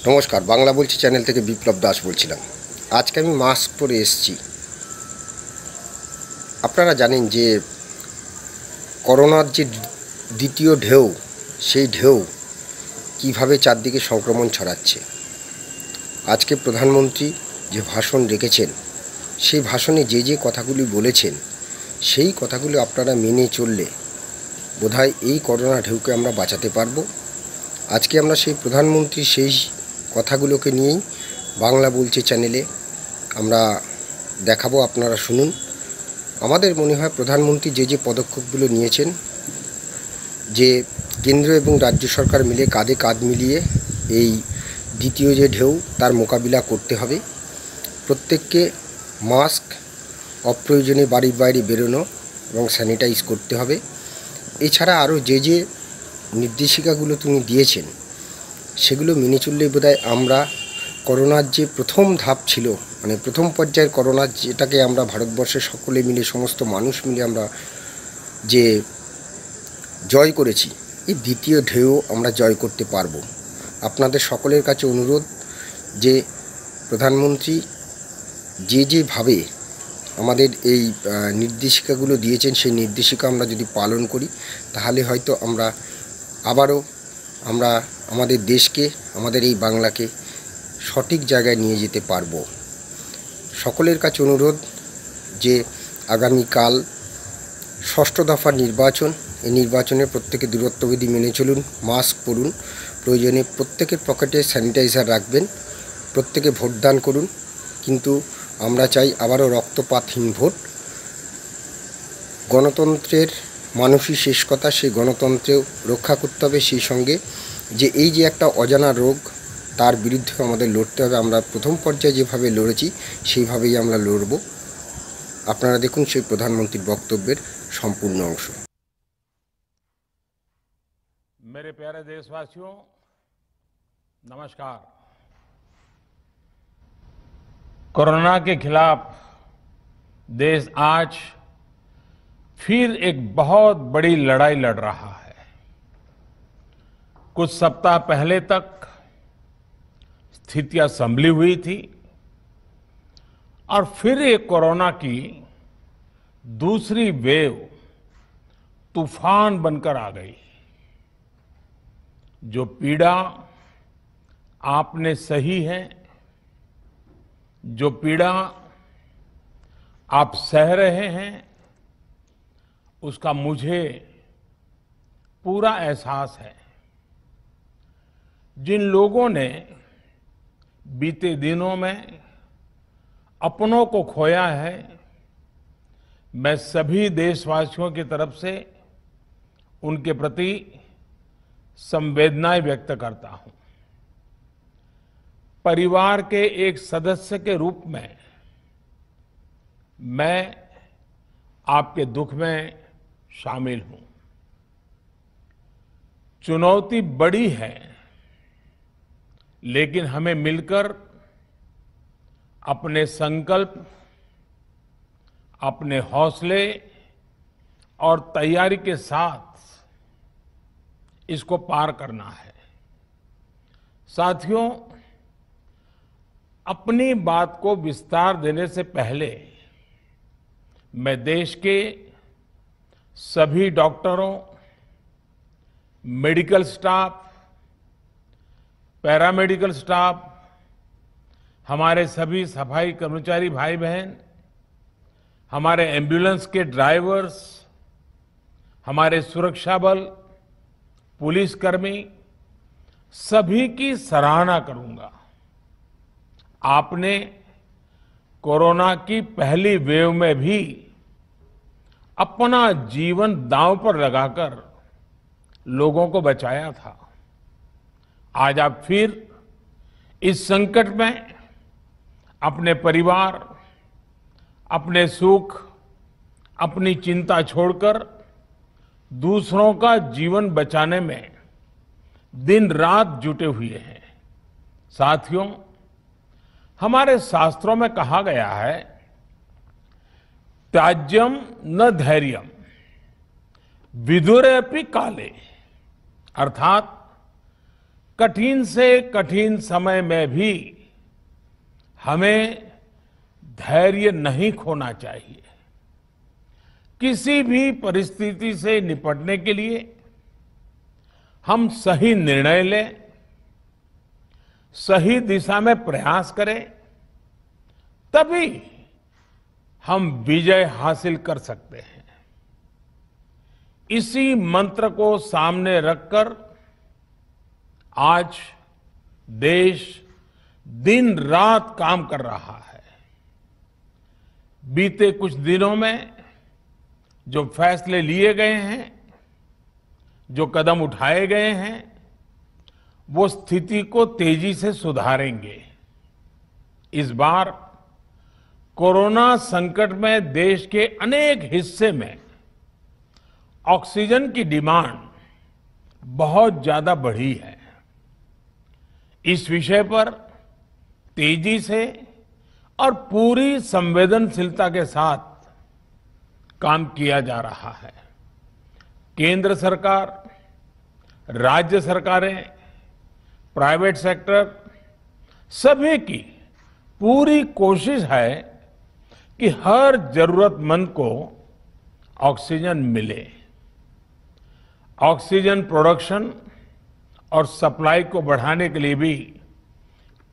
নমস্কার, বাংলা বলছি চ্যানেল থেকে বিপ্লব দাস বলছিলাম। আজকে আমি মাস্ক পরে এসেছি। আপনারা জানেন যে করোনার যে দ্বিতীয় ঢেউ, সেই ঢেউ কীভাবে চারদিকে সংক্রমণ ছড়াচ্ছে। আজকে প্রধানমন্ত্রী যে ভাষণ রেখেছেন, সেই ভাষণে যে যে কথাগুলি বলেছেন, সেই কথাগুলো আপনারা মেনে চললে বোধহয় এই করোনা ঢেউকে আমরা বাঁচাতে পারবো। আজকে আমরা সেই প্রধানমন্ত্রীর সেই কথাগুলোকে নিয়েই বাংলা বলছে চ্যানেলে আমরা দেখাবো, আপনারা শুনুন। আমাদের মনে হয় প্রধানমন্ত্রী যে যে পদক্ষেপগুলো নিয়েছেন, যে কেন্দ্র এবং রাজ্য সরকার মিলে কাঁধে কাঁধ মিলিয়ে এই দ্বিতীয় যে ঢেউ তার মোকাবিলা করতে হবে। প্রত্যেককে মাস্ক, অপ্রয়োজনে বাড়ির বাইরে বেরোনো এবং স্যানিটাইজ করতে হবে। এছাড়া আরও যে যে নির্দেশিকাগুলো তিনি দিয়েছেন, সেগুলো মেনে চললেই বোধহয় আমরা করোনার যে প্রথম ধাপ ছিল, মানে প্রথম পর্যায়ের করোনা, যেটাকে আমরা ভারতবর্ষের সকলে মিলে, সমস্ত মানুষ মিলে আমরা যে জয় করেছি, এই দ্বিতীয় ঢেউ আমরা জয় করতে পারবো। আপনাদের সকলের কাছে অনুরোধ যে প্রধানমন্ত্রী যেভাবে আমাদের এই নির্দেশিকাগুলো দিয়েছেন, সেই নির্দেশিকা আমরা যদি পালন করি, তাহলে হয়তো আমরা আবারও আমাদের দেশকে, আমাদের এই বাংলাকে সঠিক জায়গায় নিয়ে যেতে পারবো। সকলের কাছে অনুরোধ যে আগামীকাল ষষ্ঠ দফার নির্বাচন, এই নির্বাচনে প্রত্যেকে দূরত্ববিধি মেনে চলুন, মাস্ক পরুন, প্রয়োজনে প্রত্যেকের পকেটে স্যানিটাইজার রাখবেন, প্রত্যেকে ভোটদান করুন। কিন্তু আমরা চাই আবারও রক্তপাতহীন ভোট। গণতন্ত্রের মানুষই শেষ কথা, সেই গণতন্ত্রেও রক্ষা করতে হবে। সেই সঙ্গে যে এই যে একটা অজানা রোগ, তার বিরুদ্ধে আমাদের লড়তে হবে। আমরা প্রথম পর্যায়ে যেভাবে লড়েছি, সেইভাবেই আমরা লড়ব। আপনারা দেখুন সেই প্রধানমন্ত্রীর বক্তব্যের সম্পূর্ণ অংশ। मेरे प्यारे देशवासियों, नमस्कार। कोरोना के खिलाफ देश आज फिर एक बहुत बड़ी लड़ाई लड़ रहा है। कुछ सप्ताह पहले तक स्थितियां संभली हुई थी और फिर एक कोरोना की दूसरी वेव तूफान बनकर आ गई। जो पीड़ा आपने सही है, जो पीड़ा आप सह रहे हैं, उसका मुझे पूरा एहसास है। जिन लोगों ने बीते दिनों में अपनों को खोया है, मैं सभी देशवासियों की तरफ से उनके प्रति संवेदनाएं व्यक्त करता हूं। परिवार के एक सदस्य के रूप में मैं आपके दुख में शामिल हूं। चुनौती बड़ी है, लेकिन हमें मिलकर अपने संकल्प, अपने हौसले और तैयारी के साथ इसको पार करना है। साथियों, अपनी बात को विस्तार देने से पहले मैं देश के सभी डॉक्टरों, मेडिकल स्टाफ, पैरामेडिकल स्टाफ, हमारे सभी सफाई कर्मचारी भाई बहन, हमारे एम्बुलेंस के ड्राइवर्स, हमारे सुरक्षा बल, पुलिसकर्मी, सभी की सराहना करूंगा। आपने कोरोना की पहली वेव में भी अपना जीवन दांव पर लगाकर लोगों को बचाया था। आज आप फिर इस संकट में अपने परिवार, अपने सुख, अपनी चिंता छोड़कर दूसरों का जीवन बचाने में दिन रात जुटे हुए हैं। साथियों, हमारे शास्त्रों में कहा गया है, त्याज्यम न धैर्यम विदुरेऽपि काले, अर्थात कठिन से कठिन समय में भी हमें धैर्य नहीं खोना चाहिए। किसी भी परिस्थिति से निपटने के लिए हम सही निर्णय लें, सही दिशा में प्रयास करें, तभी हम विजय हासिल कर सकते हैं। इसी मंत्र को सामने रखकर आज देश दिन रात काम कर रहा है। बीते कुछ दिनों में जो फैसले लिए गए हैं, जो कदम उठाए गए हैं, वो स्थिति को तेजी से सुधारेंगे। इस बार कोरोना संकट में देश के अनेक हिस्से में ऑक्सीजन की डिमांड बहुत ज्यादा बढ़ी है। इस विषय पर तेजी से और पूरी संवेदनशीलता के साथ काम किया जा रहा है। केंद्र सरकार, राज्य सरकारें, प्राइवेट सेक्टर, सभी की पूरी कोशिश है कि हर जरूरतमंद को ऑक्सीजन मिले। ऑक्सीजन प्रोडक्शन और सप्लाई को बढ़ाने के लिए भी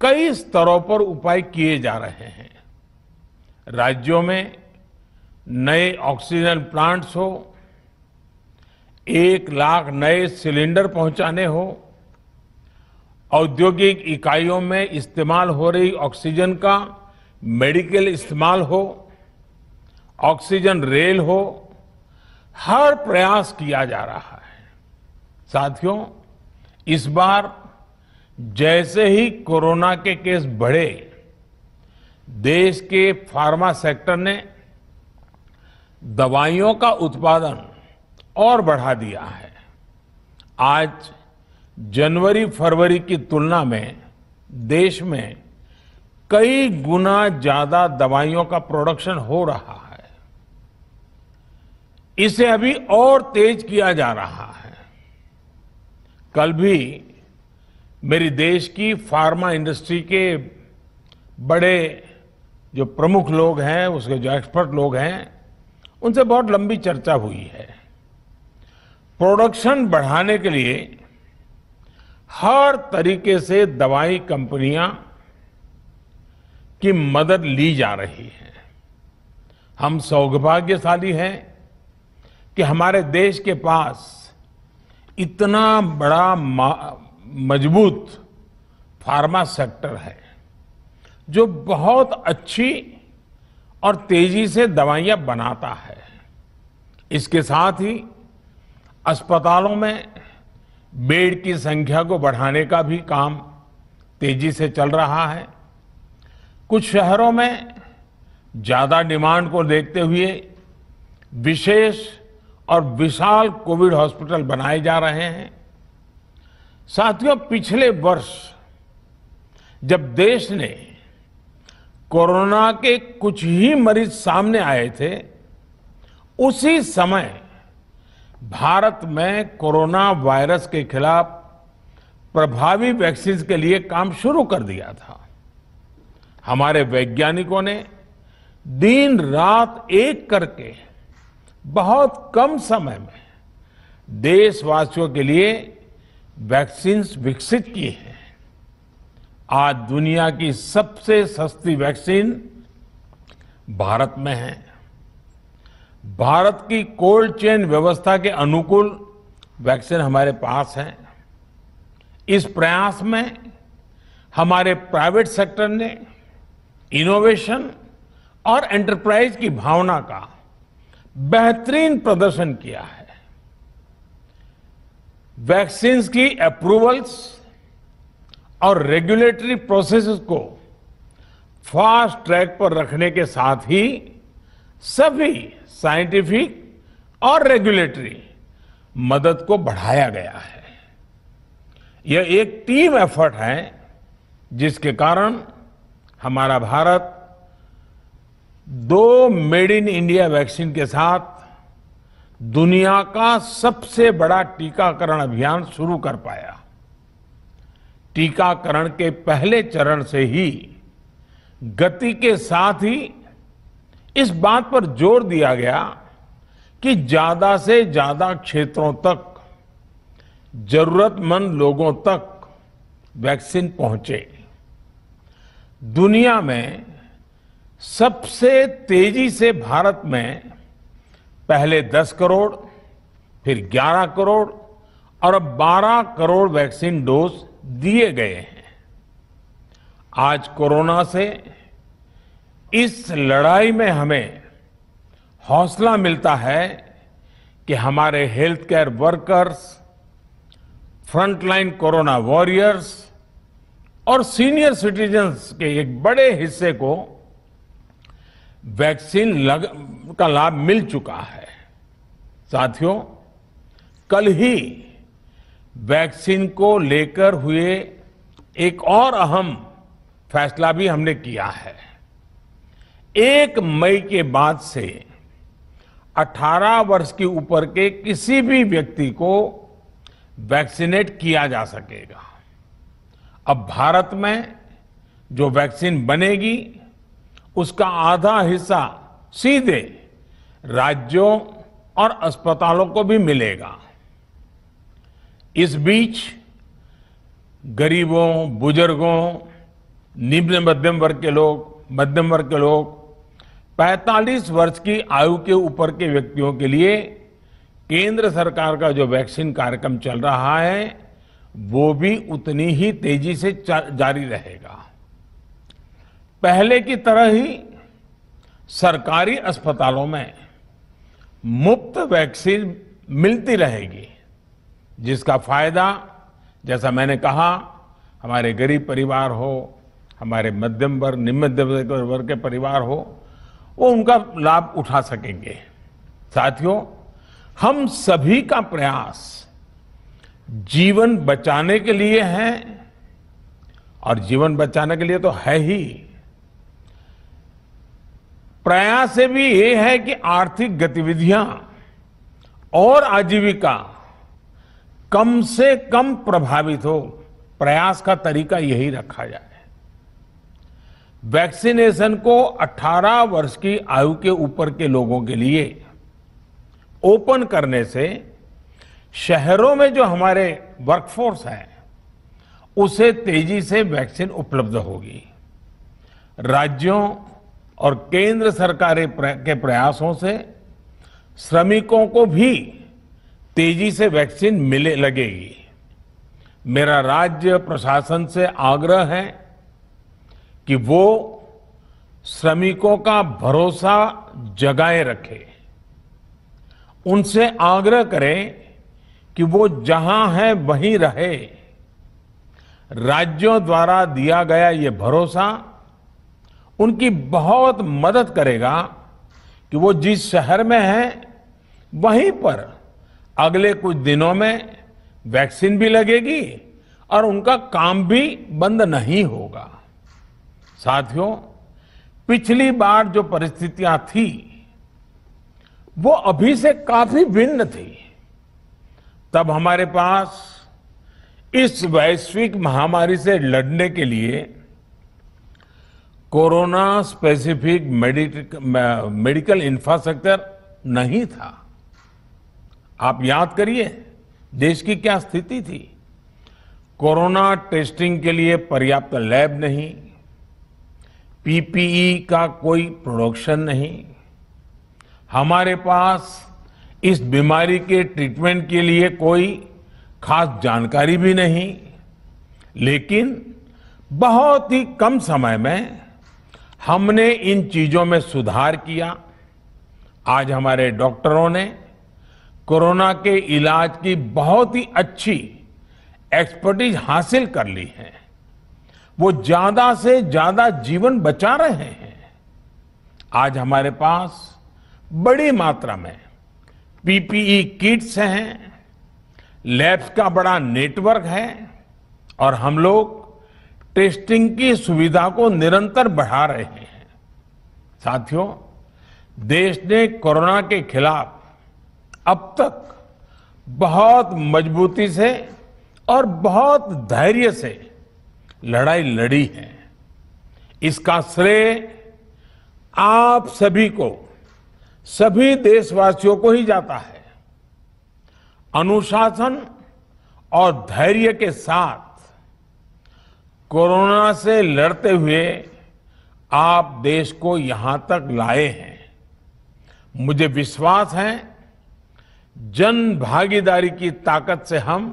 कई स्तरों पर उपाय किए जा रहे हैं। राज्यों में नए ऑक्सीजन प्लांट्स हो, 1 लाख नए सिलेंडर पहुंचाने हो, औद्योगिक इकाइयों में इस्तेमाल हो रही ऑक्सीजन का मेडिकल इस्तेमाल हो, ऑक्सीजन रेल हो, हर प्रयास किया जा रहा है। साथियों, इस बार जैसे ही कोरोना के केस बढ़े, देश के फार्मा सेक्टर ने दवाइयों का उत्पादन और बढ़ा दिया है। आज जनवरी-फरवरी की तुलना में देश में कई गुना ज्यादा दवाइयों का प्रोडक्शन हो रहा है। इसे अभी और तेज किया जा रहा है। कल भी मेरी देश की फार्मा इंडस्ट्री के बड़े जो प्रमुख लोग हैं, उसके जो एक्सपर्ट लोग हैं, उनसे बहुत लंबी चर्चा हुई है। प्रोडक्शन बढ़ाने के लिए हर तरीके से दवाई कंपनियां की मदद ली जा रही है। हम सौभाग्यशाली हैं कि हमारे देश के पास इतना बड़ा मजबूत फार्मा सेक्टर है जो बहुत अच्छी और तेजी से दवाइयां बनाता है। इसके साथ ही अस्पतालों में बेड की संख्या को बढ़ाने का भी काम तेजी से चल रहा है। कुछ शहरों में ज्यादा डिमांड को देखते हुए विशेष और विशाल कोविड हॉस्पिटल बनाए जा रहे हैं। साथियों, पिछले वर्ष जब देश ने कोरोना के कुछ ही मरीज सामने आए थे, उसी समय भारत में कोरोना वायरस के खिलाफ प्रभावी वैक्सीन के लिए काम शुरू कर दिया था। हमारे वैज्ञानिकों ने दिन रात एक करके बहुत कम समय में देशवासियों के लिए वैक्सीन विकसित की है। आज दुनिया की सबसे सस्ती वैक्सीन भारत में है। भारत की कोल्ड चेन व्यवस्था के अनुकूल वैक्सीन हमारे पास है। इस प्रयास में हमारे प्राइवेट सेक्टर ने इनोवेशन और एंटरप्राइज की भावना का बेहतरीन प्रदर्शन किया है। वैक्सीन्स की अप्रूवल्स और रेगुलेटरी प्रोसेसेस को फास्ट ट्रैक पर रखने के साथ ही सभी साइंटिफिक और रेगुलेटरी मदद को बढ़ाया गया है। यह एक टीम एफर्ट है जिसके कारण हमारा Bharat 2 made in India vaccine के साथ दुनिया का सबसे बड़ा टीकाकरण अभियान शुरू कर पाया। टीकाकरण के पहले चरण से ही गति के साथ ही इस बात पर जोर दिया गया कि ज्यादा से ज्यादा क्षेत्रों तक जरूरतमंद लोगों तक वैक्सीन पहुंचे। दुनिया में सबसे तेजी से भारत में पहले 10 करोड़, फिर 11 करोड़ और अब 12 करोड़ वैक्सीन डोज दिए गए हैं। आज कोरोना से इस लड़ाई में हमें हौसला मिलता है कि हमारे health care workers, frontline corona warriors और सीनियर सिटीजन्स के एक बड़े हिस्से को वैक्सीन का लाभ मिल चुका है। साथियों, कल ही वैक्सीन को लेकर हुए एक और अहम फैसला भी हमने किया है। 1 मई के बाद से 18 वर्ष के ऊपर के किसी भी व्यक्ति को वैक्सीनेट किया जा सकेगा। अब भारत में जो वैक्सीन बनेगी उसका आधा हिस्सा सीधे राज्यों और अस्पतालों को भी मिलेगा। इस बीच गरीबों, बुजुर्गों, निम्न मध्यम वर्ग के लोग 45 वर्ष की आयु के ऊपर के व्यक्तियों के लिए केंद्र सरकार का जो वैक्सीन कार्यक्रम चल रहा है वो भी उतनी ही तेजी से जारी रहेगा। पहले की तरह ही सरकारी अस्पतालों में मुफ्त वैक्सीन मिलती रहेगी, जिसका फायदा, जैसा मैंने कहा, हमारे गरीब परिवार हो, हमारे मध्यम वर्ग, निम्न मध्यम वर्ग के परिवार हो, वो उनका लाभ उठा सकेंगे। साथियों, हम सभी का प्रयास जीवन बचाने के लिए है, और जीवन बचाने के लिए तो है ही, प्रयास से भी ये है कि आर्थिक गतिविधियां और आजीविका कम से कम प्रभावित हो। प्रयास का तरीका यही रखा जाए। वैक्सीनेशन को 18 वर्ष की आयु के ऊपर के लोगों के लिए ओपन करने से शहरों में जो हमारे वर्कफोर्स है उसे तेजी से वैक्सीन उपलब्ध होगी। राज्यों और केंद्र सरकार के प्रयासों से श्रमिकों को भी तेजी से वैक्सीन मिलने लगेगी। मेरा राज्य प्रशासन से आग्रह है कि वो श्रमिकों का भरोसा जगाए रखे। उनसे आग्रह करें कि वो जहां है वहीं रहे। राज्यों द्वारा दिया गया ये भरोसा उनकी बहुत मदद करेगा कि वो जिस शहर में है वहीं पर अगले कुछ दिनों में वैक्सीन भी लगेगी और उनका काम भी बंद नहीं होगा। साथियों, पिछली बार जो परिस्थितियां थी वो अभी से काफी भिन्न थी। तब हमारे पास इस वैश्विक महामारी से लड़ने के लिए कोरोना स्पेसिफिक मेडिकल इंफ्रास्ट्रक्चर नहीं था। आप याद करिए देश की क्या स्थिति थी। कोरोना टेस्टिंग के लिए पर्याप्त लैब नहीं, पीपीई का कोई प्रोडक्शन नहीं, हमारे पास इस बीमारी के ट्रीटमेंट के लिए कोई खास जानकारी भी नहीं। लेकिन बहुत ही कम समय में हमने इन चीजों में सुधार किया। आज हमारे डॉक्टरों ने कोरोना के इलाज की बहुत ही अच्छी एक्सपर्टीज हासिल कर ली है। वो ज्यादा से ज्यादा जीवन बचा रहे हैं। आज हमारे पास बड़ी मात्रा में पीपीई किट्स हैं, लैब्स का बड़ा नेटवर्क है और हम लोग टेस्टिंग की सुविधा को निरंतर बढ़ा रहे हैं। साथियों, देश ने कोरोना के खिलाफ अब तक बहुत मजबूती से और बहुत धैर्य से लड़ाई लड़ी है। इसका श्रेय आप सभी को, सभी देशवासियों को ही जाता है। अनुशासन और धैर्य के साथ कोरोना से लड़ते हुए आप देश को यहां तक लाए हैं। मुझे विश्वास है जन भागीदारी की ताकत से हम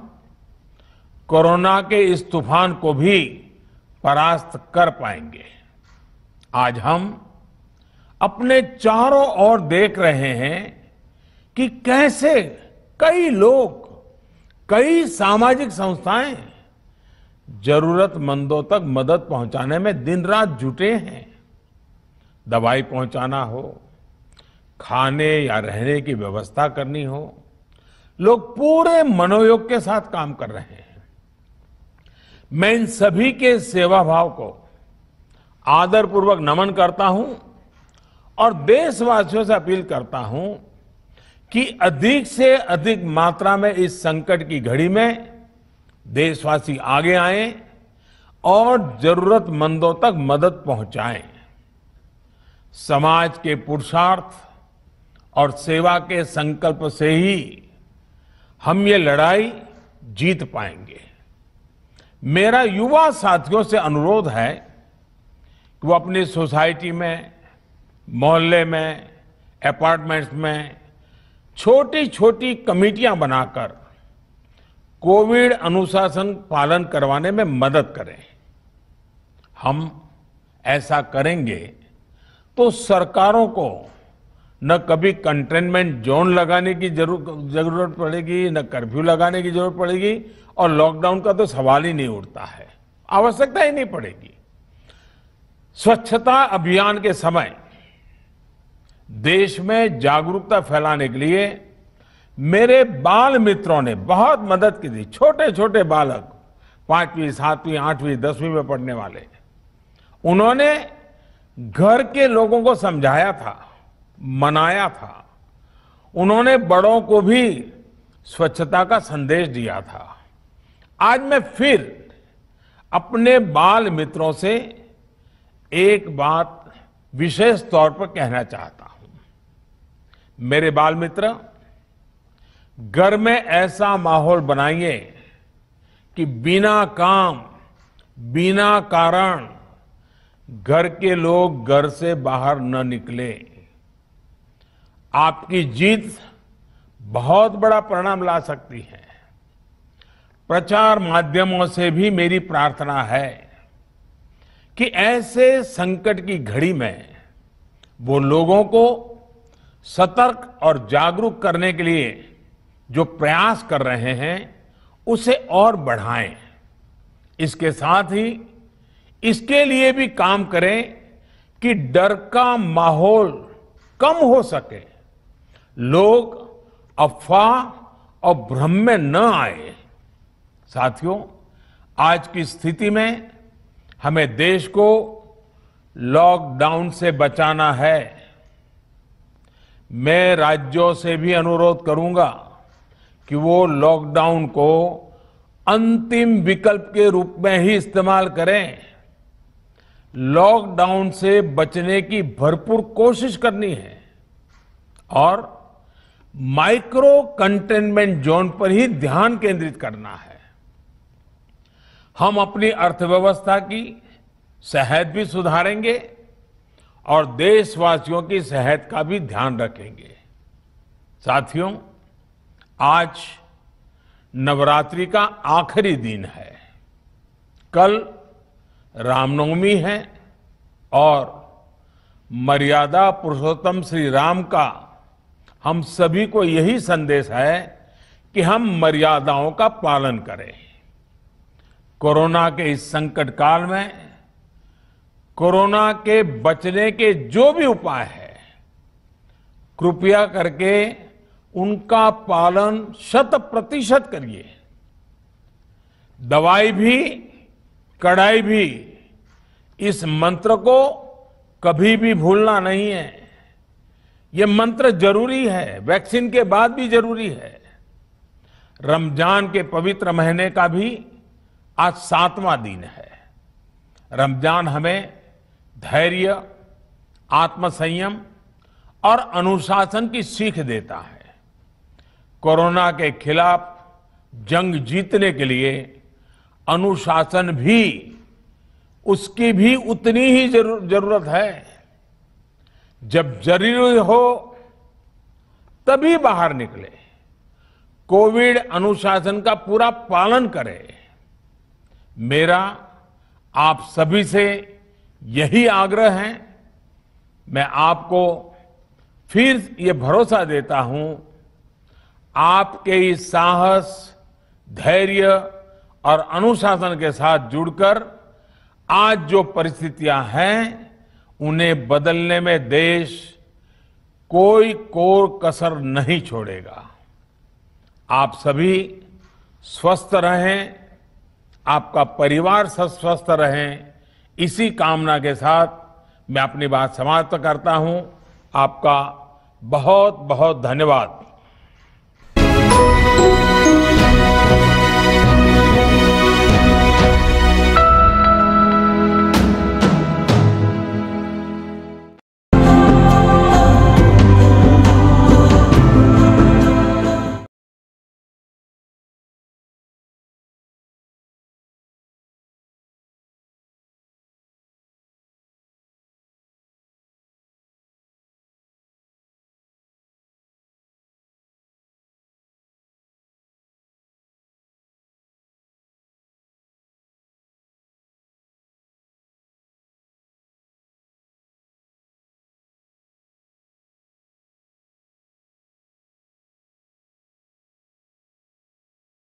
कोरोना के इस तूफान को भी परास्त कर पाएंगे। आज हम अपने चारों ओर देख रहे हैं कि कैसे कई लोग, कई सामाजिक संस्थाएं जरूरतमंदों तक मदद पहुंचाने में दिन रात जुटे हैं। दवाई पहुंचाना हो, खाने या रहने की व्यवस्था करनी हो, लोग पूरे मनोयोग के साथ काम कर रहे हैं। मैं इन सभी के सेवा भाव को आदरपूर्वक नमन करता हूं और देशवासियों से अपील करता हूं कि अधिक से अधिक मात्रा में इस संकट की घड़ी में देशवासी आगे आएं और जरूरतमंदों तक मदद पहुंचाएं। समाज के पुरुषार्थ और सेवा के संकल्प से ही हम ये लड़ाई जीत पाएंगे। मेरा युवा साथियों से अनुरोध है कि वो अपनी सोसाइटी में, मोहल्ले में, अपार्टमेंट्स में छोटी छोटी कमेटियां बनाकर कोविड अनुशासन पालन करवाने में मदद करें। हम ऐसा करेंगे तो सरकारों को न कभी कंटेनमेंट जोन लगाने की जरूरत पड़ेगी, न कर्फ्यू लगाने की जरूरत पड़ेगी और लॉकडाउन का तो सवाल ही नहीं उठता है, आवश्यकता ही नहीं पड़ेगी। स्वच्छता अभियान के समय देश में जागरूकता फैलाने के लिए मेरे बाल मित्रों ने बहुत मदद की थी। छोटे छोटे बालक, 5वीं, 7वीं, 8वीं, 10वीं में पढ़ने वाले, उन्होंने घर के लोगों को समझाया था, मनाया था। उन्होंने बड़ों को भी स्वच्छता का संदेश दिया था। आज मैं फिर अपने बाल मित्रों से एक बात विशेष तौर पर कहना चाहता हूं। मेरे बाल मित्र, घर में ऐसा माहौल बनाइए कि बिना काम, बिना कारण घर के लोग घर से बाहर न निकले। आपकी जीत बहुत बड़ा परिणाम ला सकती है। प्रचार माध्यमों से भी मेरी प्रार्थना है कि ऐसे संकट की घड़ी में वो लोगों को सतर्क और जागरूक करने के लिए जो प्रयास कर रहे हैं उसे और बढ़ाएं। इसके साथ ही इसके लिए भी काम करें कि डर का माहौल कम हो सके, लोग अफवाह और भ्रम में न आए। साथियों, आज की स्थिति में हमें देश को लॉकडाउन से बचाना है। मैं राज्यों से भी अनुरोध करूंगा कि वो लॉकडाउन को अंतिम विकल्प के रूप में ही इस्तेमाल करें। लॉकडाउन से बचने की भरपूर कोशिश करनी है और माइक्रो कंटेनमेंट जोन पर ही ध्यान केंद्रित करना है। हम अपनी अर्थव्यवस्था की सेहत भी सुधारेंगे और देशवासियों की सेहत का भी ध्यान रखेंगे। साथियों, आज नवरात्रि का आखिरी दिन है। कल रामनवमी है और मर्यादा पुरुषोत्तम श्री राम का हम सभी को यही संदेश है कि हम मर्यादाओं का पालन करें। कोरोना के इस संकट काल में कोरोना के बचने के जो भी उपाय है, कृपया करके उनका पालन 100% करिए। दवाई भी, कड़ाई भी, इस मंत्र को कभी भी भूलना नहीं है। ये मंत्र जरूरी है, वैक्सीन के बाद भी जरूरी है। रमजान के पवित्र महीने का भी आज 7वां दिन है। रमजान हमें धैर्य, आत्मसंयम और अनुशासन की सीख देता है। कोरोना के खिलाफ जंग जीतने के लिए अनुशासन भी, उसकी भी उतनी ही जरूरत है। जब जरूरी हो तभी बाहर निकले, कोविड अनुशासन का पूरा पालन करें। मेरा आप सभी से यही आग्रह है। मैं आपको फिर ये भरोसा देता हूं, आपके इस साहस, धैर्य और अनुशासन के साथ जुड़कर आज जो परिस्थितियां हैं, उन्हें बदलने में देश कोई कोर कसर नहीं छोड़ेगा। आप सभी स्वस्थ रहें, आपका परिवार स्वस्थ रहें, इसी कामना के साथ मैं अपनी बात समाप्त करता हूं। आपका बहुत बहुत धन्यवाद।